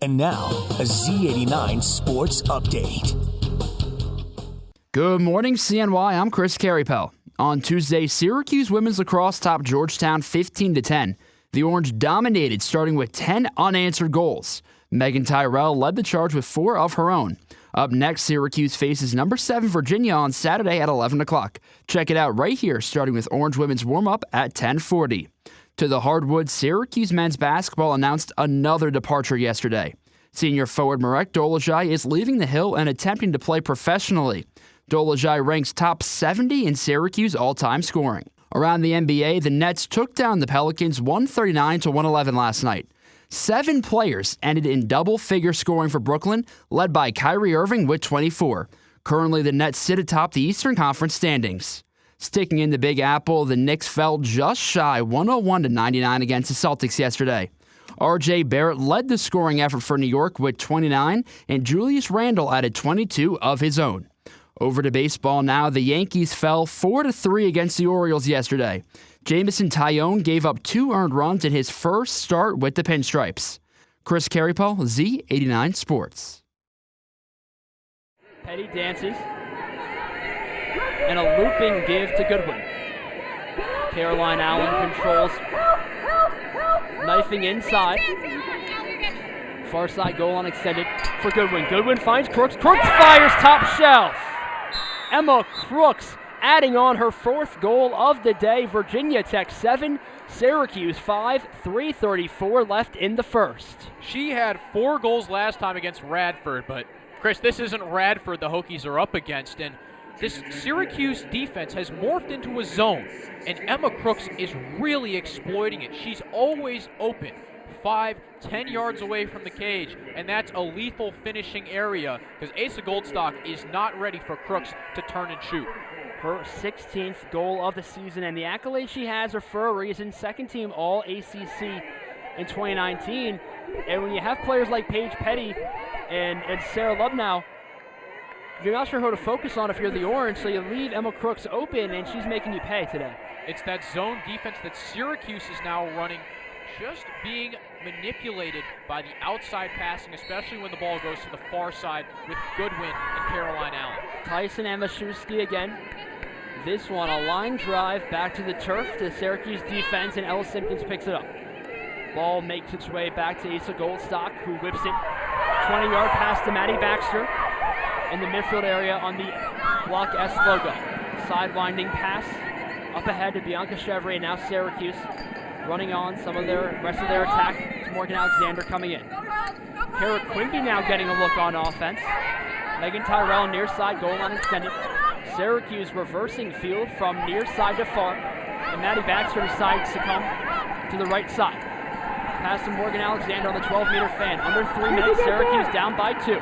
And now, a Z89 Sports Update. Good morning, CNY. I'm Chris Queripel. On Tuesday, Syracuse women's lacrosse topped Georgetown 15-10. The Orange dominated, starting with 10 unanswered goals. Megan Tyrell led the charge with 4 of her own. Up next, Syracuse faces number 7 Virginia on Saturday at 11 o'clock. Check it out right here, starting with Orange women's warm-up at 10:40. To the hardwood, Syracuse men's basketball announced another departure yesterday. Senior forward Marek Dolezaj is leaving the Hill and attempting to play professionally. Dolezaj ranks top 70 in Syracuse all-time scoring. Around the NBA, the Nets took down the Pelicans 139-111 last night. 7 players ended in double-figure scoring for Brooklyn, led by Kyrie Irving with 24. Currently, the Nets sit atop the Eastern Conference standings. Sticking in the Big Apple, the Knicks fell just shy 101-99 against the Celtics yesterday. R.J. Barrett led the scoring effort for New York with 29, and Julius Randle added 22 of his own. Over to baseball now, the Yankees fell 4-3 against the Orioles yesterday. Jamison Tyone gave up 2 earned runs in his first start with the Pinstripes. Chris Queripel, Z89 Sports. Petty dances, and a looping give to Goodwin. Caroline Allen controls, knifing inside. Far side goal unextended for Goodwin. Goodwin finds Crooks. Crooks fires top shelf. Emma Crooks adding on her 4th goal of the day. Virginia Tech 7, Syracuse 5, 3:34 left in the first. She had 4 goals last time against Radford, but Chris, this isn't Radford the Hokies are up against, and this Syracuse defense has morphed into a zone, and Emma Crooks is really exploiting it. She's always open, 5-10 yards away from the cage, and that's a lethal finishing area because Asa Goldstock is not ready for Crooks to turn and shoot. Her 16th goal of the season, and the accolades she has are for a reason. 2nd team All-ACC in 2019, and when you have players like Paige Petty and Sarah Lubnow, you're not sure who to focus on if you're the Orange, so you leave Emma Crooks open, and she's making you pay today. It's that zone defense that Syracuse is now running, just being manipulated by the outside passing, especially when the ball goes to the far side with Goodwin and Caroline Allen. Tyson and Maszewski again. This one, a line drive back to the turf to Syracuse defense, and Ella Simpkins picks it up. Ball makes its way back to Asa Goldstock, who whips it 20-yard pass to Maddie Baxter in the midfield area on the Block S logo. Sidewinding pass up ahead to Bianca Chevrier, and now Syracuse running on some of their rest of their attack. It's Morgan Alexander coming in. Kara Quimby now getting a look on offense. Megan Tyrell near side, goal line extended. Syracuse reversing field from near side to far, and Maddie Baxter decides to come to the right side. Pass to Morgan Alexander on the 12-meter fan. Under 3 minutes, Syracuse down by 2.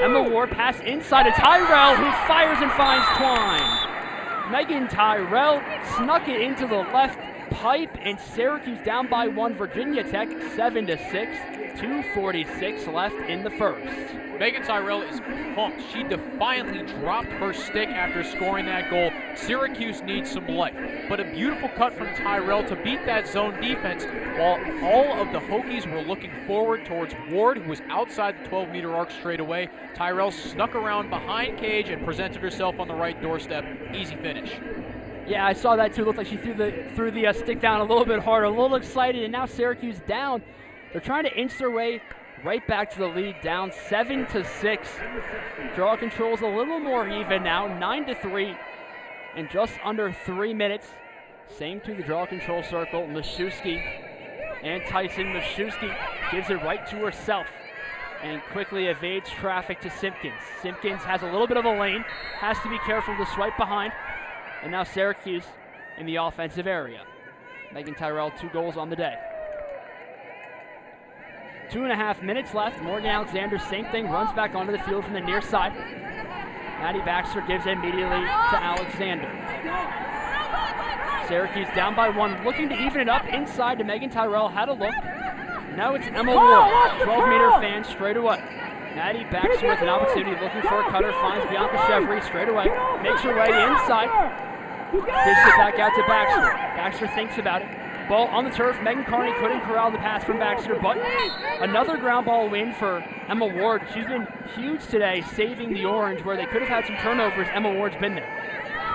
Emma Ward pass inside to Tyrell, who fires and finds Twine. Megan Tyrell snuck it into the left pipe, and Syracuse down by 1. Virginia Tech 7-6, 2:46 left in the first. Megan Tyrell is pumped. She defiantly dropped her stick after scoring that goal. Syracuse needs some life, but a beautiful cut from Tyrell to beat that zone defense while all of the Hokies were looking forward towards Ward, who was outside the 12-meter arc straight away. Tyrell snuck around behind cage and presented herself on the right doorstep. Easy finish. Yeah, I saw that too. It looked like she threw the stick down a little bit harder, a little excited, and now Syracuse down. They're trying to inch their way right back to the lead, down 7-6. Draw control's a little more even now, 9-3, in just under 3 minutes. Same to the draw control circle. Maszewski and Tyson. Maszewski gives it right to herself and quickly evades traffic to Simpkins. Simpkins has a little bit of a lane, has to be careful to swipe behind. And now Syracuse in the offensive area. Megan Tyrell, 2 goals on the day. 2.5 minutes left. Morgan Alexander, same thing, runs back onto the field from the near side. Maddie Baxter gives it immediately to Alexander. Syracuse down by 1, looking to even it up inside to Megan Tyrell. Had a look. Now it's Emma Ward, 12-meter fan straight away. Maddie Baxter with an opportunity, looking for a cutter, finds Bianca Chevrier straight away, makes her way inside, dishes it back out to Baxter. Baxter thinks about it, Ball on the turf. Megan Carney couldn't corral the pass from Baxter, but another ground ball win for Emma Ward. She's been huge today, saving the Orange where they could have had some turnovers. Emma Ward's been there.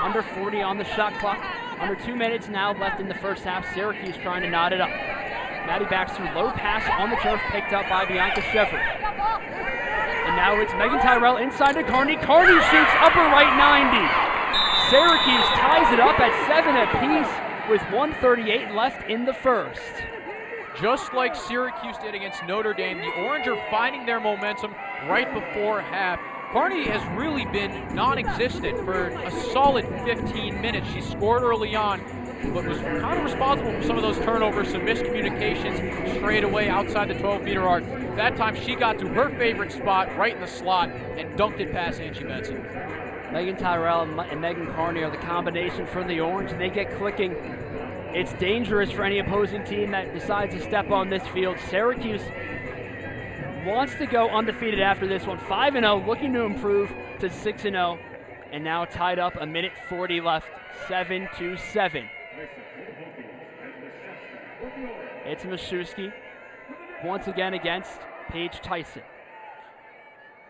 Under 40 on the shot clock. Under 2 minutes now left in the first half. Syracuse trying to knot it up. Maddie Baxter, low pass on the turf, picked up by Bianca Sheffer. And now it's Megan Tyrell inside to Carney. Carney shoots upper right 90. Syracuse ties it up at 7 apiece with 1:38 left in the first. Just like Syracuse did against Notre Dame, the Orange are finding their momentum right before half. Carney has really been non-existent for a solid 15 minutes. She scored early on, but was kind of responsible for some of those turnovers, some miscommunications straight away outside the 12-meter arc. That time she got to her favorite spot right in the slot and dunked it past Angie Benson. Megan Tyrell and Megan Carney are the combination for the Orange, and they get clicking. It's dangerous for any opposing team that decides to step on this field. Syracuse wants to go undefeated after this one. 5-0, looking to improve to 6-0, and now tied up, 1:40 left, 7-7. It's Maszewski once again against Paige Tyson.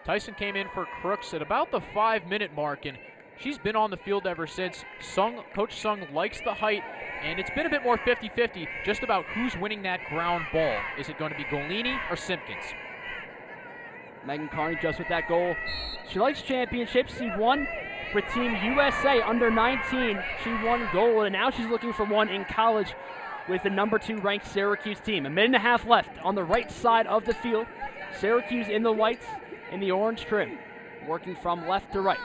Tyson came in for Crooks at about the 5-minute mark, and she's been on the field ever since. Coach Sung likes the height, and it's been a bit more 50-50 just about who's winning that ground ball. Is it going to be Golini or Simpkins? Megan Carney just with that goal. She likes championships. She won with Team USA under 19. She won gold, and now she's looking for one in college with the number 2 ranked Syracuse team. 1.5 minutes left on the right side of the field. Syracuse in the whites in the orange trim, working from left to right.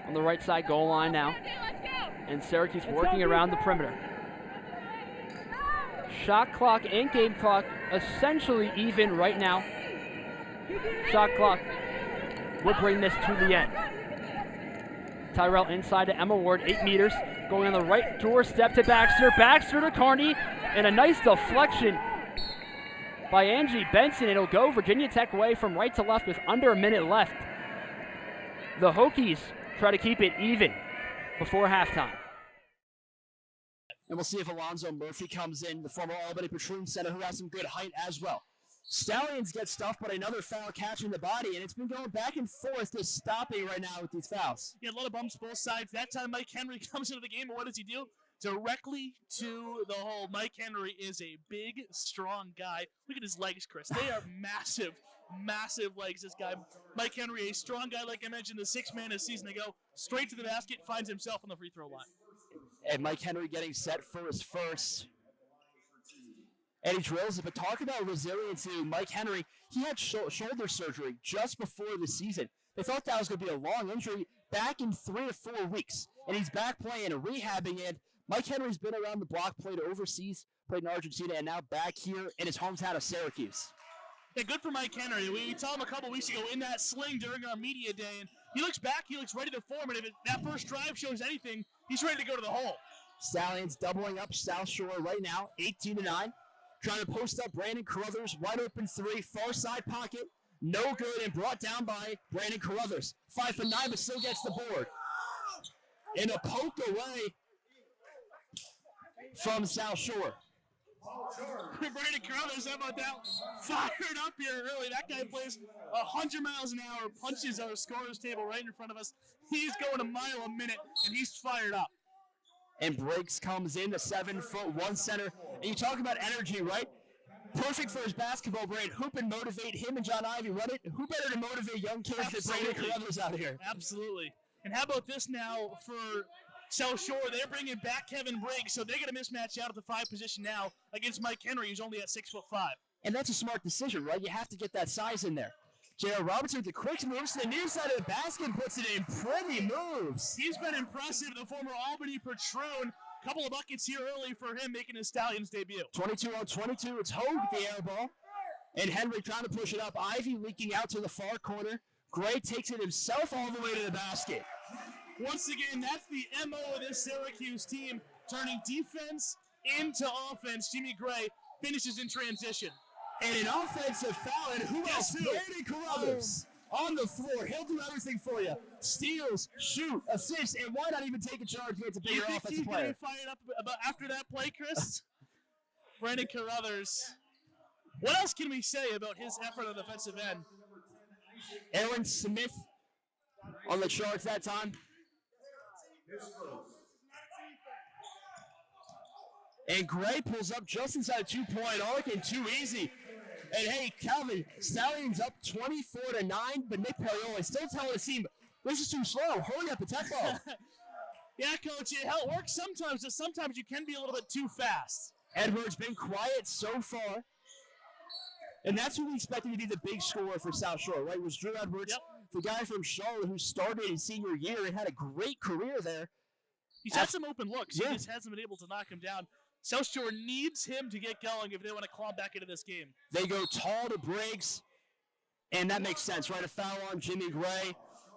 On the right side goal line now, and Syracuse working around the perimeter. Shot clock and game clock essentially even right now. Shot clock would bring this to the end. Tyrell inside to Emma Ward, 8 meters, going on the right doorstep to Baxter. Baxter to Carney, and a nice deflection by Angie Benson. It'll go Virginia Tech way from right to left with under 1 minute left. The Hokies try to keep it even before halftime. And we'll see if Alonzo Murphy comes in, the former Albany Patroon center, who has some good height as well. Stallions get stuffed, but another foul catching the body, and it's been going back and forth, just stopping right now with these fouls. Yeah, a lot of bumps both sides. That time Mike Henry comes into the game, and what does he do? Directly to the hole. Mike Henry is a big, strong guy. Look at his legs, Chris. They are massive, massive legs, this guy. Mike Henry, a strong guy, like I mentioned, the 6th man a season ago, straight to the basket, finds himself on the free throw line. And Mike Henry getting set for his first. And he drills it, but talk about resiliency. Mike Henry, he had shoulder surgery just before the season. They thought that was going to be a long injury, back in 3 to 4 weeks. And he's back playing and rehabbing it. Mike Henry's been around the block, played overseas, played in Argentina, and now back here in his hometown of Syracuse. Yeah, good for Mike Henry. We saw him a couple weeks ago in that sling during our media day, and he looks back, he looks ready to form, and if that first drive shows anything, he's ready to go to the hole. Stallions doubling up South Shore right now, 18-9. Trying to post up Brandon Carruthers, wide open 3, far side pocket, no good, and brought down by Brandon Carruthers. 5 for 9, but still gets the board. And a poke away from South Shore. Brandon Carruthers, how about that? Fired up here early. That guy plays 100 miles an hour, punches our scorer's table right in front of us. He's going a mile a minute, and he's fired up. And Briggs comes in, the 7'1" center. And you talk about energy, right? Perfect for his basketball brain. Who can motivate him and John Ivey run it? Who better to motivate young kids than Brandon Carruthers out here? Absolutely. And how about this now for South Shore? They're bringing back Kevin Briggs, so they're going to mismatch out at the 5 position now against Mike Henry, who's only at 6'5". And that's a smart decision, right? You have to get that size in there. J.R. Robertson with the quick moves to the near side of the basket and puts it in. Pretty moves. He's been impressive, the former Albany Patroon. Couple of buckets here early for him making his Stallions debut. 22 on 22. It's Hogue with the air ball. And Henry trying to push it up. Ivy leaking out to the far corner. Gray takes it himself all the way to the basket. Once again, that's the MO of this Syracuse team, turning defense into offense. Jimmy Gray finishes in transition. And an offensive foul, and who else? Brandon Carruthers on the floor. He'll do everything for you. Steals, shoot, assist, and why not even take a charge against a bigger offensive player? Do you think he's getting fired up about after that play, Chris? Brandon Carruthers. What else can we say about his effort on the defensive end? Aaron Smith on the charts that time. And Gray pulls up just inside 2-point arc and too easy. And hey, Calvin, Stallions up 24-9, but Nick Perrioli still telling the team, this is too slow. Hurry up, attack ball. Yeah, Coach, it works sometimes, but sometimes you can be a little bit too fast. Edwards been quiet so far. And that's who we expected to be the big scorer for South Shore, right? It was Drew Edwards, the guy from Charlotte who started his senior year and had a great career there. He's had some open looks. He just hasn't been able to knock him down. South Shore needs him to get going if they want to claw back into this game. They go tall to Briggs, and that makes sense, right? A foul on Jimmy Gray.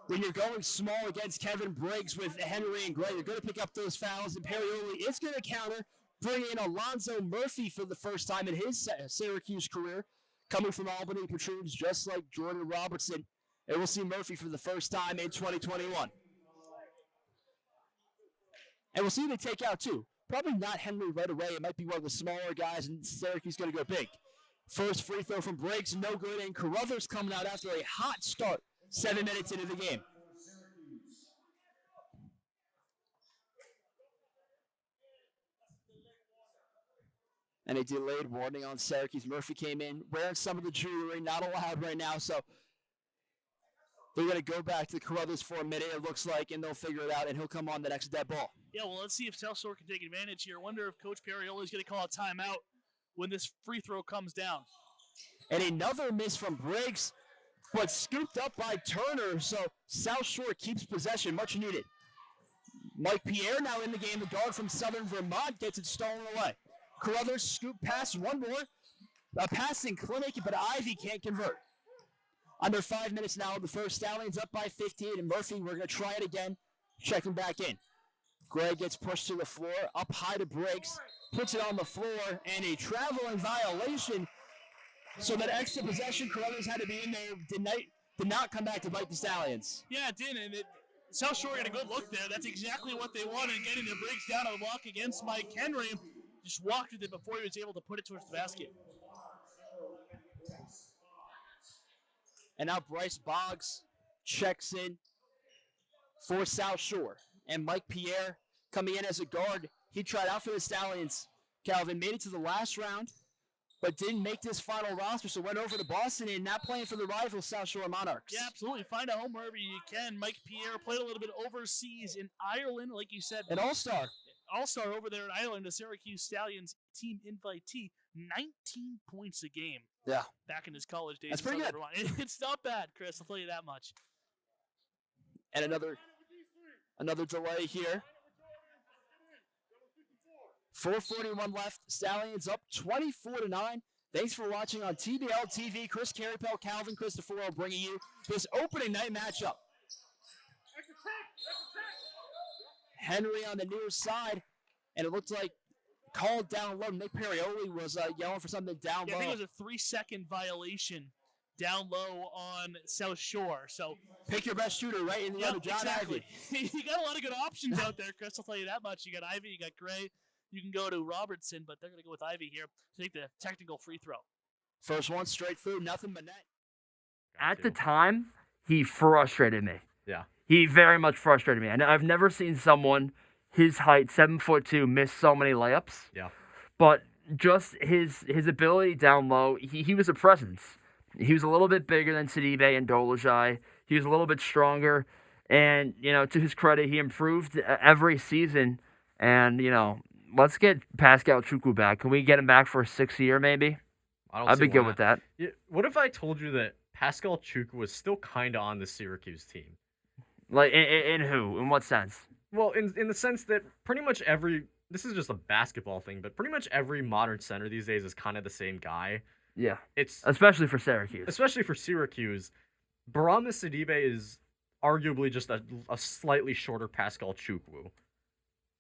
When you're going small against Kevin Briggs with Henry and Gray, you're going to pick up those fouls, and Perrioli is going to counter, bring in Alonzo Murphy for the first time in his Syracuse career. Coming from Albany, protrudes just like Jordan Robertson, and we'll see Murphy for the first time in 2021. And we'll see who they take out, too. Probably not Henry right away. It might be one of the smaller guys, and Syracuse going to go big. First free throw from Briggs, no good, and Carruthers coming out after a hot start, 7 minutes into the game. And a delayed warning on Syracuse. Murphy came in wearing some of the jewelry, not allowed right now, so they're going to go back to Carruthers for a minute, it looks like, and they'll figure it out, and he'll come on the next dead ball. Yeah, well, let's see if South Shore can take advantage here. I wonder if Coach Perrioli is going to call a timeout when this free throw comes down. And another miss from Briggs, but scooped up by Turner, so South Shore keeps possession, much needed. Mike Pierre now in the game, the guard from Southern Vermont, gets it stolen away. Carruthers scoop pass, one more. A passing clinic, but Ivy can't convert. Under 5 minutes now, the first Stallions up by 15, and Murphy, we're going to try it again, checking back in. Gray gets pushed to the floor, up high to Briggs, puts it on the floor, and a traveling violation. So that extra possession Carruthers had to be in there did not come back to bite the Stallions. Yeah, it did, and South Shore got a good look there. That's exactly what they wanted, getting the Briggs down on the block against Mike Henry. Just walked with it before he was able to put it towards the basket. And now Bryce Boggs checks in for South Shore. And Mike Pierre coming in as a guard. He tried out for the Stallions. Calvin made it to the last round, but didn't make this final roster, so went over to Boston and now playing for the rival South Shore Monarchs. Yeah, absolutely. Find a home wherever you can. Mike Pierre played a little bit overseas in Ireland, like you said. An all-star. All-star over there in Ireland, the Syracuse Stallions team invitee, 19 points a game. Yeah. Back in his college days. That's pretty good. It's not bad, Chris. I'll tell you that much. And another delay here. 4:41 left. Stallions up 24-9. Thanks for watching on TBL TV. Chris Queripel, Calvin Cristoforo bringing you this opening night matchup. Henry on the near side, and it looked like called down low. Nick Perrioli was yelling for something down low. I think it was a 3-second violation down low on South Shore. So pick your best shooter right in the other John exactly. Ivy. You got a lot of good options out there, Chris. I'll tell you that much. You got Ivy, you got Gray. You can go to Robertson, but they're going to go with Ivy here to take the technical free throw. First one, straight through, nothing but net. At the time, he frustrated me. Yeah. He very much frustrated me. And I've never seen someone his height, 7'2", miss so many layups. Yeah. But just his ability down low, he was a presence. He was a little bit bigger than Sidibe and Dolajai. He was a little bit stronger. And, to his credit, he improved every season. And, let's get Pascal Chukwu back. Can we get him back for a 6th year, maybe? I'd be good with that. Yeah, what if I told you that Pascal Chukwu was still kind of on the Syracuse team? Like, in who? In what sense? Well, in the sense that pretty much this is just a basketball thing, but pretty much every modern center these days is kind of the same guy. Yeah. It's especially for Syracuse. Especially for Syracuse. Barama Sidibe is arguably just a slightly shorter Pascal Chukwu.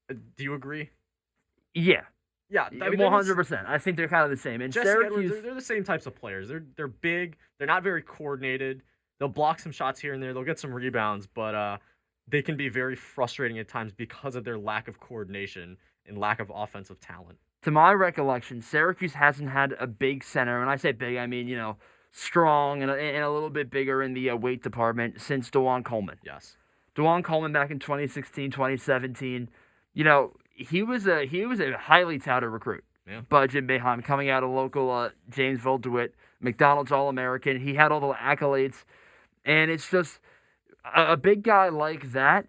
Do you agree? Yeah. Yeah, I mean, 100%. I think they're kind of the same. And Syracuse, Edwards, they're the same types of players. They're big. They're not very coordinated. They'll block some shots here and there. They'll get some rebounds, but they can be very frustrating at times because of their lack of coordination and lack of offensive talent. to my recollection, Syracuse hasn't had a big center. When I say big, I mean, strong and a little bit bigger in the weight department since DeJuan Coleman. Yes. DeJuan Coleman back in 2016, 2017, he was a highly touted recruit by Jim Boeheim, coming out of local Janesville, DeWitt, McDonald's All-American. He had all the accolades, and it's just a big guy like that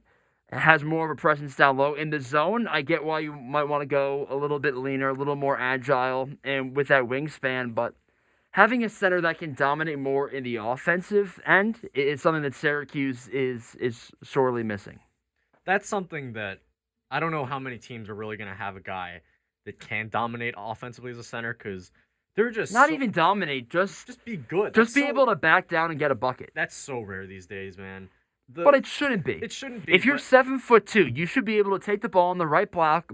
has more of a presence down low. In the zone, I get why you might want to go a little bit leaner, a little more agile, and with that wingspan, but having a center that can dominate more in the offensive end is something that Syracuse is sorely missing. That's something that I don't know how many teams are really going to have a guy that can dominate offensively as a center, because they're just not even dominate, just be good. Just be able to back down and get a bucket. That's so rare these days, man. But it shouldn't be. It shouldn't be. If you're 7'2", you should be able to take the ball on the right block,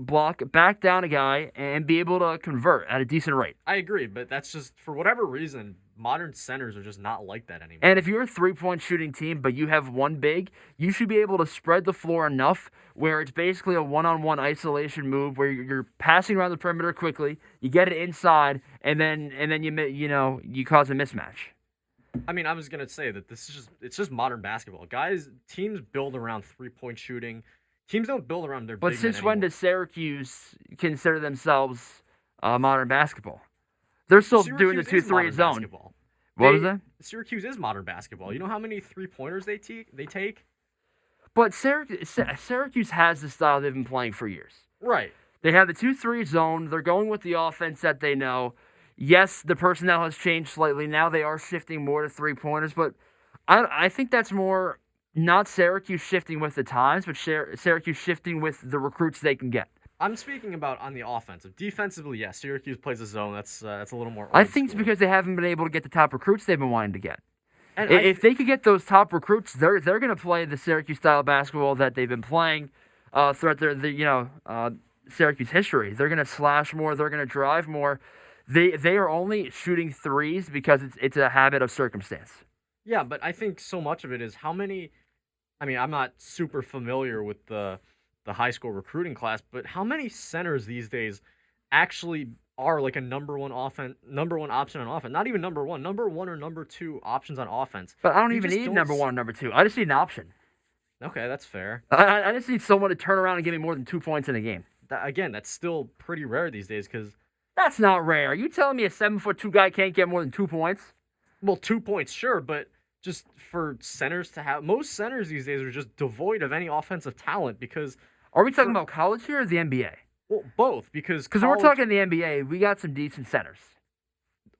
back down a guy, and be able to convert at a decent rate. I agree, but that's just, for whatever reason, modern centers are just not like that anymore. And if you're a three-point shooting team, but you have one big, you should be able to spread the floor enough where it's basically a one-on-one isolation move where you're passing around the perimeter quickly, you get it inside, and then you cause a mismatch. I mean, I was gonna say that it's just modern basketball. Teams build around 3-point shooting. Teams don't build around their big men anymore. But since when does Syracuse consider themselves modern basketball? They're still doing the 2-3 zone. Basketball. What is that? Syracuse is modern basketball. You know how many 3-pointers they take? But Syracuse has the style they've been playing for years. Right. They have the 2-3 zone. They're going with the offense that they know. Yes, the personnel has changed slightly. Now they are shifting more to 3-pointers, but I think that's more not Syracuse shifting with the times, but Syracuse shifting with the recruits they can get. I'm speaking about on the offensive. Defensively, yes, Syracuse plays a zone. That's a little more. I think it's because they haven't been able to get the top recruits they've been wanting to get. And if they could get those top recruits, they're going to play the Syracuse style of basketball that they've been playing throughout Syracuse history. They're going to slash more. They're going to drive more. They are only shooting threes because it's a habit of circumstance. Yeah, but I think so much of it is how many. I mean, I'm not super familiar with the high school recruiting class, but how many centers these days actually are like a number one option on offense? Not even number one or number two options on offense. But I don't even need number one or number two. I just need an option. Okay, that's fair. I just need someone to turn around and give me more than 2 points in a game. Again, that's still pretty rare these days because. That's not rare. Are you telling me a 7'2" guy can't get more than 2 points? Well, 2 points, sure, but just for centers to have... Most centers these days are just devoid of any offensive talent because... Are we talking about college here or the NBA? Well, both, because when we're talking the NBA, we got some decent centers.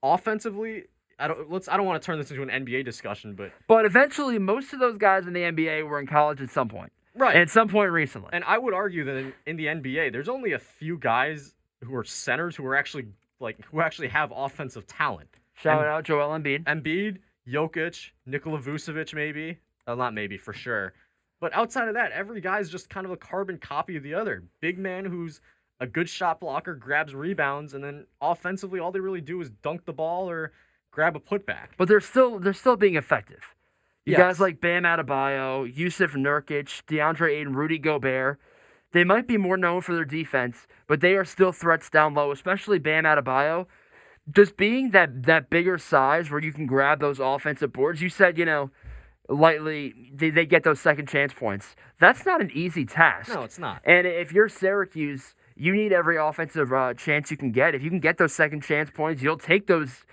Offensively, I don't want to turn this into an NBA discussion, but... But eventually, most of those guys in the NBA were in college at some point. Right. And at some point recently. And I would argue that in the NBA, there's only a few guys who are centers who actually have offensive talent. Shout out Joel Embiid. Embiid, Jokic, Nikola Vucevic maybe. Not maybe, for sure. But outside of that, every guy's just kind of a carbon copy of the other. Big man who's a good shot blocker, grabs rebounds, and then offensively all they really do is dunk the ball or grab a putback. But they're still being effective. You Yes. guys like Bam Adebayo, Yusuf Nurkic, DeAndre Ayton, Rudy Gobert. They might be more known for their defense, but they are still threats down low, especially Bam Adebayo. Just being that bigger size where you can grab those offensive boards. You said, lightly, they get those second chance points. That's not an easy task. No, it's not. And if you're Syracuse, you need every offensive chance you can get. If you can get those second chance points, you'll take those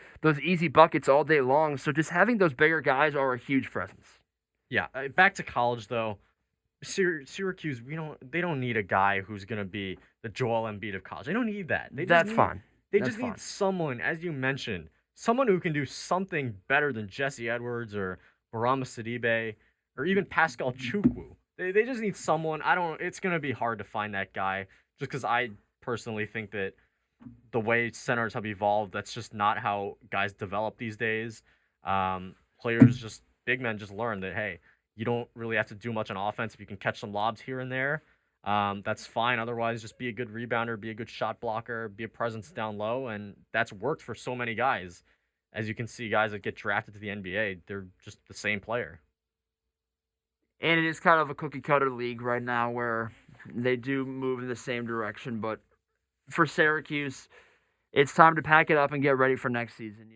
easy buckets all day long. So just having those bigger guys are a huge presence. Yeah, back to college, though. Syracuse, they don't need a guy who's going to be the Joel Embiid of college. They don't need that. That's fine. They just need someone, as you mentioned, someone who can do something better than Jesse Edwards or Barama Sidibe or even Pascal Chukwu. They just need someone. It's going to be hard to find that guy just because I personally think that the way centers have evolved, that's just not how guys develop these days. Big men just learn that, hey, you don't really have to do much on offense. If you can catch some lobs here and there, that's fine. Otherwise, just be a good rebounder, be a good shot blocker, be a presence down low, and that's worked for so many guys. As you can see, guys that get drafted to the NBA, they're just the same player. And it is kind of a cookie-cutter league right now where they do move in the same direction, but for Syracuse. It's time to pack it up and get ready for next season.